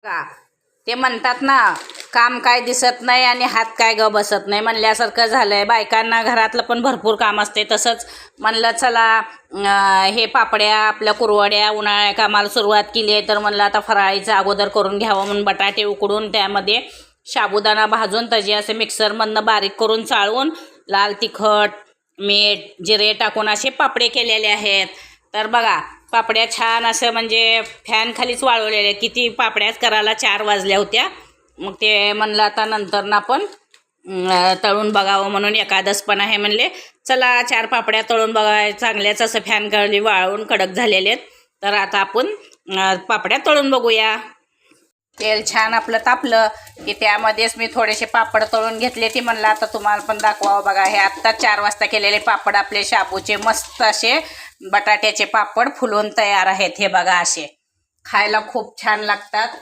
का ते म्हणतात ना, काम काय दिसत नाही आणि हात काय ग बसत नाही म्हणल्यासारखं झालंय. बायकांना घरातलं पण भरपूर काम असते. तसंच म्हणलं चला हे पापड्या आपल्या कुरवड्या उन्हाळ्या कामाला सुरुवात केली आहे, तर म्हणलं आता फराळीचं अगोदर करून घ्यावं म्हणून बटाटे उकडून त्यामध्ये साबुदाणा भाजून त्याची असे मिक्सरमधनं बारीक करून चाळून लाल तिखट मीठ जिरे टाकून असे पापडे केलेले आहेत. तर बघा पापड्या छान असं म्हणजे फॅन खालीच वाळवलेल्या. किती पापड्याच करायला 4 वाजल्या होत्या. मग ते म्हणलं आता नंतर ना पण तळून बघावं म्हणून एकादस पण आहे म्हणले चला 4 पापड्या तळून बघा. चांगल्याच असं फॅन खाली वाळवून कडक झालेले आहेत. तर आता आपण पापड्या तळून बघूया. तेल छान आपलं तापलं की त्यामध्येच मी थोडेसे पापड तळून घेतले. ती म्हणलं आता तुम्हाला पण दाखवावं. बघा हे आत्ता 4 वाजता केलेले पापड आपले शाबूचे मस्त असे बटाट्याचे पापड फुलून तयार आहेत. हे बघा असे खायला खूप छान लागतात.